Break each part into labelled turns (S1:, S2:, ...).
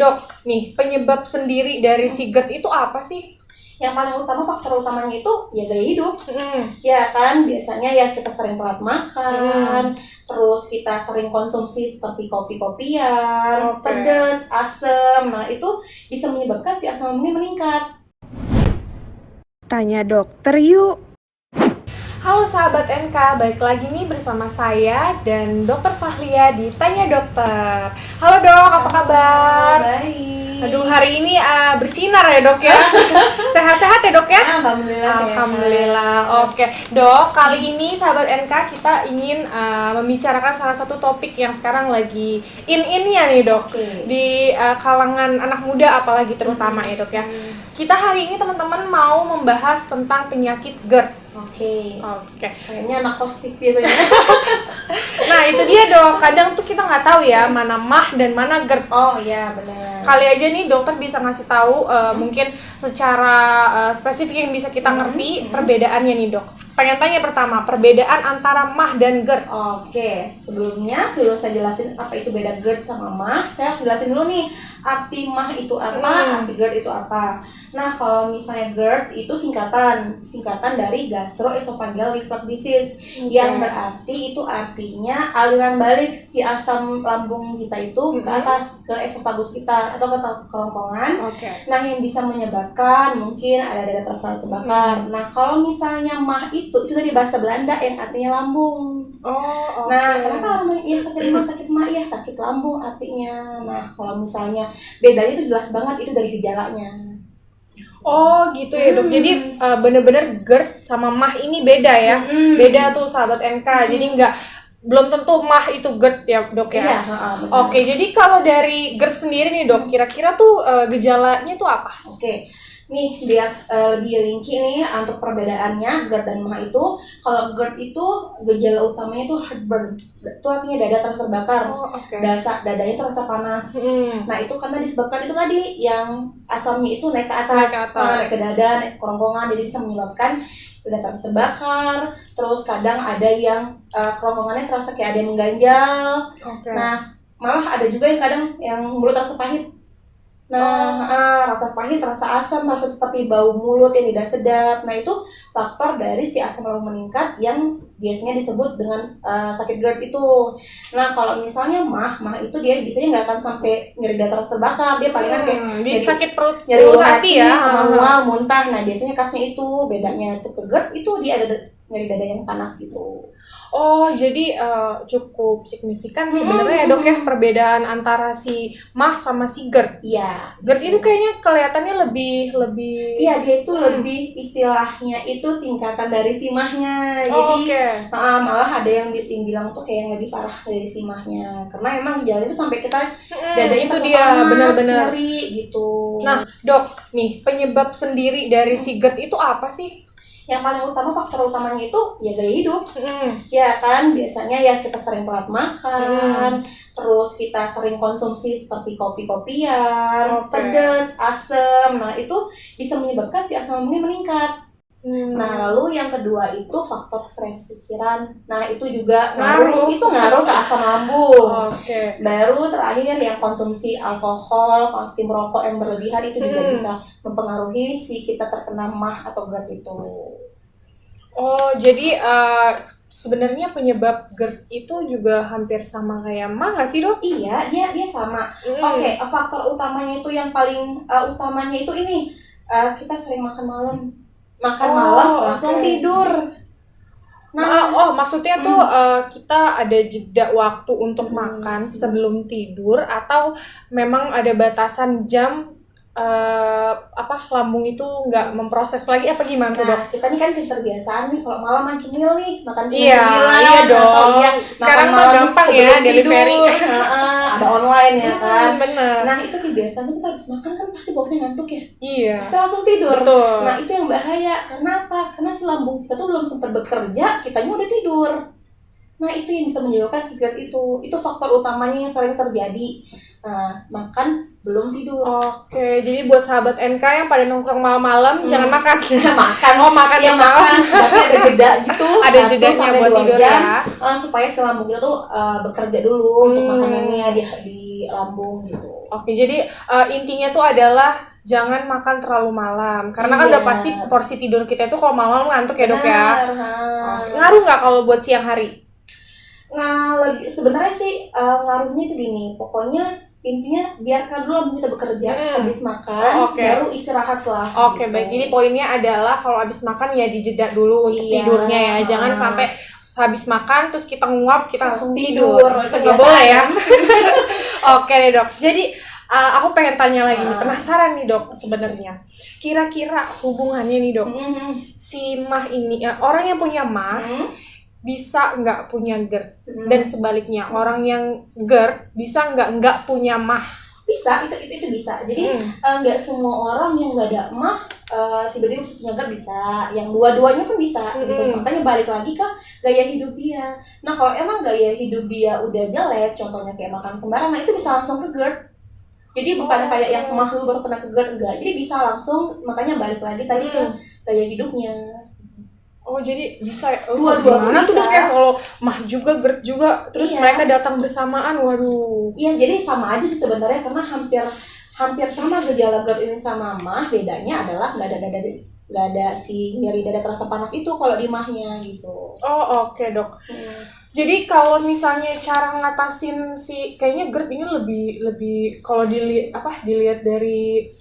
S1: Dok, nih penyebab sendiri dari si GERD itu apa sih?
S2: Yang paling utama, faktor utamanya itu ya gaya hidup. Ya kan, biasanya ya kita sering telat makan, terus kita sering konsumsi seperti kopi-kopian, pedas, asam. Nah, itu bisa menyebabkan si asam lambungnya meningkat.
S1: Tanya dokter yuk. Halo sahabat NK, balik lagi nih bersama saya dan Dokter Fahlia di Tanya Dokter. Halo dok, apa kabar?
S2: Baik.
S1: Aduh, hari ini bersinar ya dok ya. Sehat-sehat ya dok ya?
S2: Alhamdulillah.
S1: Alhamdulillah. Oke dok, kali ini sahabat NK kita ingin membicarakan salah satu topik yang sekarang lagi in-innya nih dok. Di kalangan anak muda apalagi terutama ya dok ya. Kita hari ini teman-teman mau membahas tentang penyakit GERD.
S2: Oke.
S1: Kayaknya
S2: anak kosip biasanya.
S1: Nah itu dia dok, kadang tuh kita nggak tahu ya mana MAH dan mana GERD.
S2: Oh iya benar.
S1: Kali aja nih dokter bisa ngasih tahu mungkin secara spesifik yang bisa kita ngerti perbedaannya nih dok. Pengen tanya pertama, perbedaan antara MAH dan GERD.
S2: Oke, sebelum saya jelasin apa itu beda GERD sama MAH, saya harus jelasin dulu nih arti MAH itu apa, arti GERD itu apa. Nah, kalau misalnya GERD itu singkatan dari gastroesophageal reflux disease, yang berarti itu artinya aliran balik si asam lambung kita itu ke atas, ke esofagus kita atau ke kerongkongan. Nah, yang bisa menyebabkan mungkin ada dada terbakar. Nah, kalau misalnya MAH itu dari bahasa Belanda yang artinya lambung. Nah, kenapa orang ya sakit MAH ya sakit lambung artinya. Nah, kalau misalnya bedanya itu jelas banget, itu dari gejalanya.
S1: Oh gitu ya dok, jadi bener-bener GERD sama MAH ini beda ya, beda tuh sahabat NK, jadi belum tentu MAH itu GERD ya dok ya.
S2: Iya,
S1: Oke, jadi kalau dari GERD sendiri nih dok, kira-kira tuh gejalanya tuh apa?
S2: Oke. Nih biar lebih rinci nih untuk perbedaannya GERD dan MAH itu. Kalau GERD itu gejala utamanya itu heartburn, itu artinya dada terasa terbakar. Dadanya itu rasa panas. Nah itu karena disebabkan itu tadi yang asamnya itu naik ke atas, naik ke dada, naik ke kerongkongan, jadi bisa menyebabkan dada terasa terbakar. Terus kadang ada yang kerongkongannya terasa kayak ada yang mengganjal. Nah malah ada juga yang kadang yang mulut terasa pahit. Rasa pahit, rasa asam, rasa seperti bau mulut yang tidak sedap. Nah itu faktor dari si asam lambung meningkat yang biasanya disebut dengan sakit GERD itu. Nah kalau misalnya MAH itu dia biasanya nggak akan sampai nyeri dada terasa terbakar, dia palingan kayak
S1: sakit perut,
S2: nyeri ulu hati ya, sama mual, muntah. Nah biasanya khasnya itu, bedanya tuh ke GERD itu dia ada nyeri dada yang panas gitu.
S1: Oh, jadi cukup signifikan sebenarnya ya dok ya perbedaan antara si MAH sama si GERD.
S2: Iya.
S1: GERD itu kayaknya kelihatannya lebih.
S2: Iya, dia itu lebih istilahnya itu tingkatan dari si MAH-nya. Jadi malah ada yang bilang tuh kayak yang lebih parah dari si MAH-nya. Karena emang gejalanya itu sampai kita dadanya
S1: itu dia benar-benar
S2: nyeri gitu.
S1: Nah, dok, nih penyebab sendiri dari si GERD itu apa sih?
S2: Yang paling utama, faktor utamanya itu ya gaya hidup. Ya kan, biasanya ya kita sering telat makan, terus kita sering konsumsi seperti kopi-kopian, pedas, asam. Nah itu bisa menyebabkan si asam lambungnya meningkat. Nah lalu yang kedua itu faktor stres pikiran. Nah itu juga ngaruh ke asam lambung. Baru terakhir yang konsumsi alkohol, konsumsi merokok yang berlebihan itu juga bisa mempengaruhi si kita terkena MAH atau GERD itu.
S1: Oh jadi sebenarnya penyebab GERD itu juga hampir sama kayak MAH nggak sih dok?
S2: Iya, dia sama. Oke, faktor utamanya itu yang paling utamanya itu ini kita sering makan malam langsung tidur.
S1: Nah, maksudnya tuh kita ada jeda waktu untuk makan sebelum tidur atau memang ada batasan jam lambung itu nggak memproses lagi apa gimana tuh dok?
S2: Kita nih kan keterbiasaan nih kalau malam cemil nih makan cemil
S1: iya dong. Sekarang tuh gampang ya delivery.
S2: Ada online ya kan.
S1: Bener.
S2: Nah itu kebiasaan kita habis makan kan pasti bawahnya ngantuk ya.
S1: Iya.
S2: Bisa langsung tidur.
S1: Betul.
S2: Nah itu yang bahaya. Karena apa? Karena si lambung kita tuh belum sempat bekerja, kitanya udah tidur. Nah itu yang bisa menyebabkan si GERD itu faktor utamanya yang sering terjadi. makan sebelum tidur.
S1: Oke, jadi buat sahabat NK yang pada nongkrong malam-malam jangan makan.
S2: Makan.
S1: Oh, makan
S2: ya
S1: di malam.
S2: makan, tapi ada jeda gitu.
S1: Ada
S2: 1
S1: jedanya
S2: sampai
S1: buat
S2: 2
S1: tidur
S2: jam,
S1: ya.
S2: supaya si lambung kita tuh bekerja dulu untuk makanannya di lambung gitu.
S1: Oke, jadi intinya tuh adalah jangan makan terlalu malam karena kan
S2: Iya.
S1: udah pasti porsi tidur kita itu kalau malam ngantuk ya dok ya.
S2: Benar.
S1: Ngaruh nggak kalau buat siang hari?
S2: Sebenarnya sih ngaruhnya itu gini, pokoknya intinya biarkan dulu lambung kita bekerja, habis makan baru istirahat lah.
S1: Oke,
S2: gitu.
S1: baik. Jadi poinnya adalah kalau habis makan ya dijeda dulu untuk
S2: Iya.
S1: tidurnya ya. Jangan sampai habis makan terus kita nguap kita langsung tidur. Itu nggak
S2: Kebiasaan.
S1: boleh ya. Oke deh dok. Jadi aku pengen tanya lagi nih, penasaran nih dok sebenarnya. Kira-kira hubungannya nih dok, si mah ini orang yang punya mah bisa nggak punya GERD dan sebaliknya orang yang GERD bisa nggak punya mah?
S2: Bisa, itu bisa. Jadi nggak semua orang yang nggak ada mah tiba-tiba bisa punya GERD bisa. Yang dua-duanya pun bisa. Gitu. Makanya balik lagi ke gaya hidup dia. Nah kalau emang gaya hidup dia udah jelek, contohnya kayak makan sembarangan, itu bisa langsung ke GERD. Jadi bukan kayak yang mah lu baru pernah ke GERD, enggak. Jadi bisa langsung, makanya balik lagi tadi ke gaya hidupnya.
S1: Oh jadi bisa
S2: Dua-dua
S1: gimana tuh
S2: bisa.
S1: dok ya kalau mah juga GERD juga terus
S2: Iya.
S1: mereka datang bersamaan, waduh.
S2: Iya, jadi sama aja sih sebenarnya karena hampir sama gejala GERD ini sama mah, bedanya adalah nggak ada si nyeri dada terasa panas itu kalau di mahnya gitu.
S1: Oh oke dok. Jadi kalau misalnya cara ngatasin si kayaknya GERD ini lebih kalau dilihat dari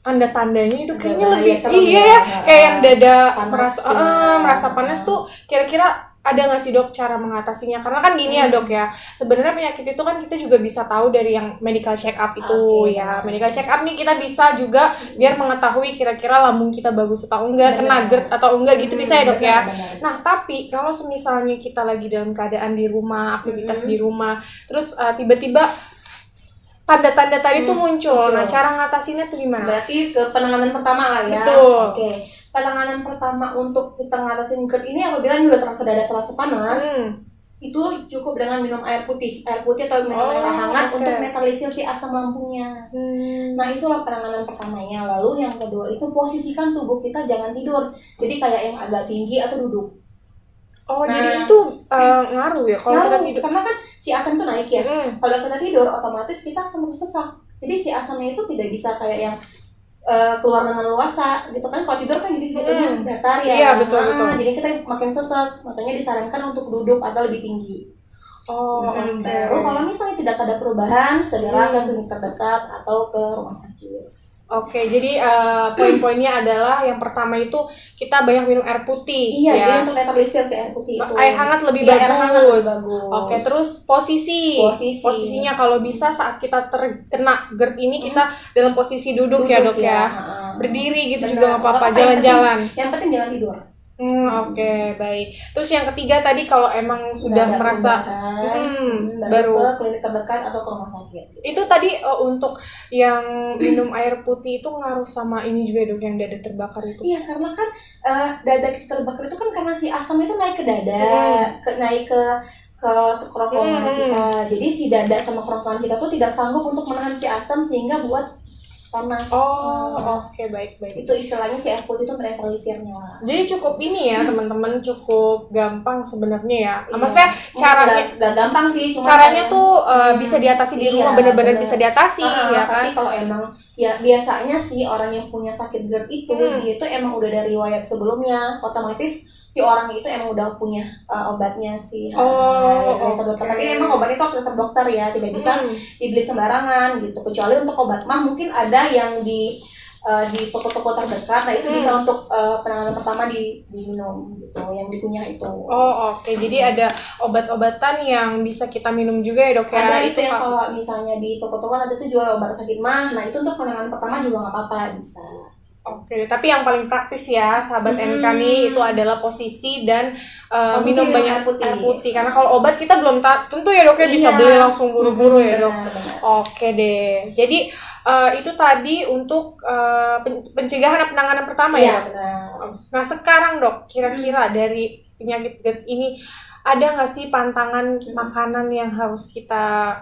S1: tanda-tandanya itu kayaknya lebih iya ya kayak yang dada
S2: panas,
S1: merasa panas tuh kira-kira ada nggak sih dok cara mengatasinya? Karena kan gini ya dok ya, sebenarnya penyakit itu kan kita juga bisa tahu dari yang medical check up itu ya. Medical check up nih kita bisa juga biar mengetahui kira-kira lambung kita bagus atau enggak, kena GERD atau enggak gitu bisa ya dok ya. Nah tapi kalau misalnya kita lagi dalam keadaan di rumah, aktivitas di rumah, terus tiba-tiba tanda-tanda tadi tuh muncul. Nah cara ngatasinnya tuh gimana?
S2: Berarti ke penanganan pertama lah ya.
S1: Betul.
S2: Oke. Penanganan pertama untuk kita ngatasin GERD ini apabila udah dada terasa panas, itu cukup dengan minum air putih atau minum air hangat untuk netralisir si asam lambungnya. Nah itulah penanganan pertamanya. Lalu yang kedua itu posisikan tubuh kita jangan tidur. Jadi kayak yang agak tinggi atau duduk.
S1: Oh jadi itu ngaruh ya kalau kita tidur?
S2: Karena kan si asam itu naik ya. Kalau kita tidur otomatis kita akan tersesat. Jadi si asamnya itu tidak bisa kayak yang keluar dengan luasa gitu kan. Kalau tidur kan jadi datar ya.
S1: Iya betul.
S2: Jadi kita makin sesek, makanya disarankan untuk duduk atau lebih tinggi. Baru kalau misalnya tidak ada perubahan, segera ke klinik terdekat atau ke rumah sakit.
S1: Oke, jadi poin-poinnya adalah yang pertama itu kita banyak minum air putih.
S2: Iya,
S1: ya.
S2: jadi untuk netralisir si air putih itu.
S1: Air hangat lebih bagus.
S2: Air hangat lebih bagus.
S1: Oke, terus posisinya kalau bisa saat kita terkena GERD ini kita dalam posisi duduk ya dok ya. Berdiri gitu juga nggak apa-apa, jalan-jalan.
S2: Yang penting jangan tidur.
S1: Oke, baik. Terus yang ketiga tadi kalau emang sudah merasa
S2: baru ke klinik terdekat atau ke rumah sakit.
S1: Itu tadi untuk yang minum air putih itu ngaruh sama ini juga dok yang dada terbakar itu.
S2: Iya, karena kan dada kita terbakar itu kan karena si asam itu naik ke dada, naik ke kerongkongan kita. Jadi si dada sama kerongkongan kita tuh tidak sanggup untuk menahan si asam sehingga buat panas.
S1: Oke, baik.
S2: Itu istilahnya si air putih itu menetralisirnya.
S1: Jadi cukup ini ya teman-teman, cukup gampang sebenarnya ya. Maksudnya caranya
S2: nggak gampang sih, cuma
S1: caranya tuh bisa diatasi di rumah, benar-benar bisa diatasi ya kan.
S2: Tapi kalau emang ya biasanya sih orang yang punya sakit GERD itu dia itu emang udah dari riwayat sebelumnya, otomatis si orang itu emang udah punya obatnya sih. Resep dokter. Tapi emang obat itu harus resep dokter ya, tidak bisa dibeli sembarangan gitu. Kecuali untuk obat mah mungkin ada yang di toko-toko terdekat. Nah itu bisa untuk penanganan pertama diminum gitu, yang dikunyah itu.
S1: Oke. Jadi ada obat-obatan yang bisa kita minum juga ya dok ya.
S2: Ada itu yang kalau misalnya di toko-toko nanti tuh jual obat sakit mah. Nah itu untuk penanganan pertama juga nggak apa-apa, bisa.
S1: Oke, tapi yang paling praktis ya sahabat NK nih itu adalah posisi dan minum banyak air putih. Karena kalau obat kita belum tentu ya dok ya bisa beli langsung buru-buru ya dok. Oke deh. Jadi itu tadi untuk pencegahan dan penanganan pertama ya. Nah sekarang dok, kira-kira dari penyakit GERD ini ada nggak sih pantangan makanan yang harus kita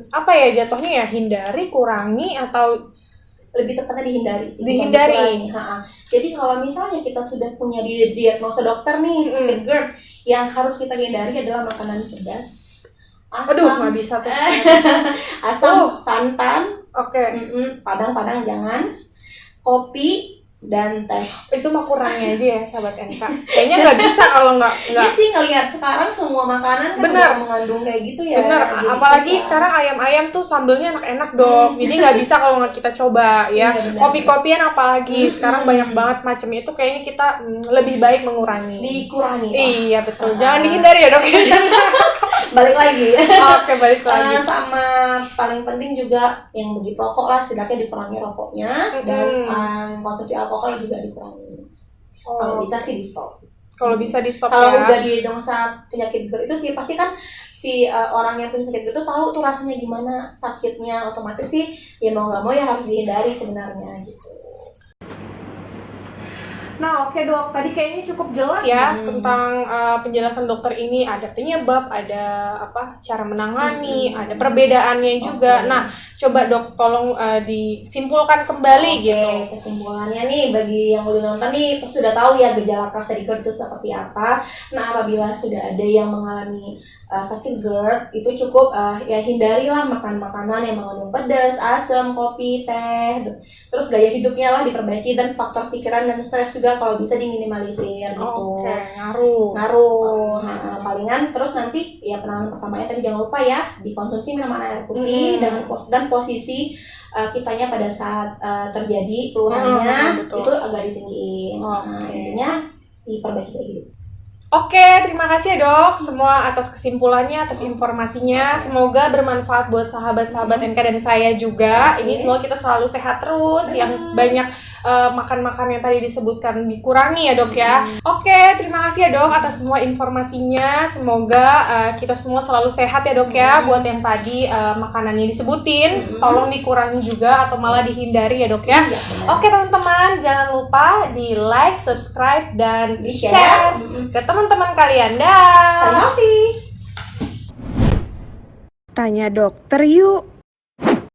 S1: Apa ya jatuhnya ya, hindari, kurangi, atau
S2: Lebih tepatnya dihindari sih. bukan
S1: Dihindari.
S2: dikurangi. Jadi kalau misalnya kita sudah punya diagnosa dokter nih sakit GERD, yang harus kita hindari adalah makanan pedas,
S1: aduh
S2: asam,
S1: nggak bisa tuh.
S2: santan,
S1: Oke,
S2: padang jangan, kopi dan teh.
S1: itu mah kurangnya aja ya sahabat NK. Kayaknya nggak bisa kalau nggak.
S2: Iya sih, ngelihat sekarang semua makanan kan
S1: Bener.
S2: udah mengandung kayak gitu ya.
S1: Bener,
S2: jadi
S1: apalagi
S2: susah.
S1: sekarang ayam-ayam tuh sambelnya enak-enak dok. Jadi nggak bisa kalau nggak kita coba ya.
S2: Iya, bener.
S1: Kopi-kopian apalagi sekarang banyak banget macamnya, itu kayaknya kita lebih baik mengurangi.
S2: dikurangi.
S1: Iya betul, jangan dihindari ya dok.
S2: Balik lagi.
S1: Oke, balik lagi.
S2: Sama paling penting juga yang bagi perokok lah, setidaknya dikurangi rokoknya, dan konsumsi alkohol juga dikurangi. Kalau bisa sih di stop.
S1: Kalau bisa di stop
S2: Kalau
S1: ya.
S2: udah didiagnosa penyakit GERD itu sih pasti kan si orang yang punya sakit GERD itu tahu tuh rasanya gimana sakitnya, otomatis sih ya mau nggak mau ya harus dihindari sebenarnya gitu.
S1: Nah oke dok, tadi kayaknya cukup jelas ya tentang penjelasan dokter ini. Ada penyebab, ada cara menangani, ada perbedaannya juga. Nah coba dok tolong disimpulkan kembali gitu.
S2: Kesimpulannya nih, bagi yang udah nonton nih pasti sudah tahu ya gejala khas dari GERD itu seperti apa. Nah apabila sudah ada yang mengalami sakit GERD, itu cukup ya hindarilah makan makanan yang mengandung pedas, asam, kopi, teh. Terus gaya hidupnya lah diperbaiki, dan faktor pikiran dan stres juga kalau bisa diminimalisir gitu.
S1: Oke, ngaruh.
S2: Nah, palingan terus nanti ya penanganan pertamanya tadi jangan lupa ya dikonsumsi minuman air putih dan posisi kitanya pada saat terjadi keluhannya itu agak ditinggiin. Nah, intinya diperbaiki gaya hidup.
S1: Oke, terima kasih ya dok semua atas kesimpulannya, atas informasinya. Semoga bermanfaat buat sahabat-sahabat NK dan saya juga. Ini semoga kita selalu sehat terus, yang banyak makan-makan yang tadi disebutkan dikurangi ya dok ya. Oke, terima kasih ya dok atas semua informasinya. Semoga kita semua selalu sehat ya dok ya. Buat yang tadi makanannya disebutin, tolong dikurangi juga atau malah dihindari ya dok ya. Oke teman-teman, jangan lupa di like, subscribe, dan
S2: Di
S1: share ke teman-teman kalian.
S2: Stay healthy.
S1: Tanya dokter yuk.